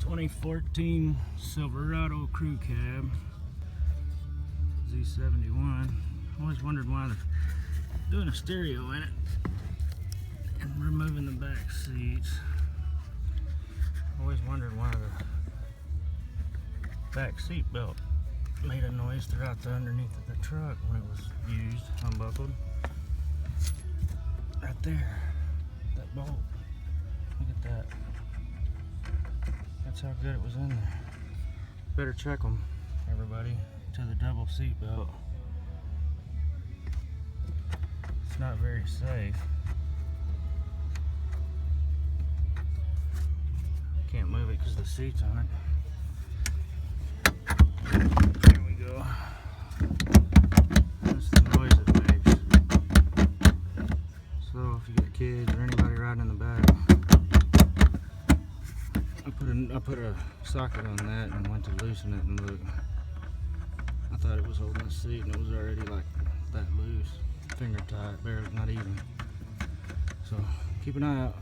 2014 Silverado crew cab, Z71. Always wondered why they're doing a stereo in it and removing the back seats. Always wondered why the back seat belt made a noise throughout the underneath of the truck when it was used, unbuckled. Right there, that bolt. Look at that. That's how good it was in there. Better check them, everybody, to the double seat belt. It's not very safe. Can't move it because the seat's on it. There we go. That's the noise it makes. So if you got kids or anybody riding in the back, I put a socket on that and went to loosen it, and look, I thought it was holding the seat and it was already like that loose, finger tight, barely, not even. So keep an eye out.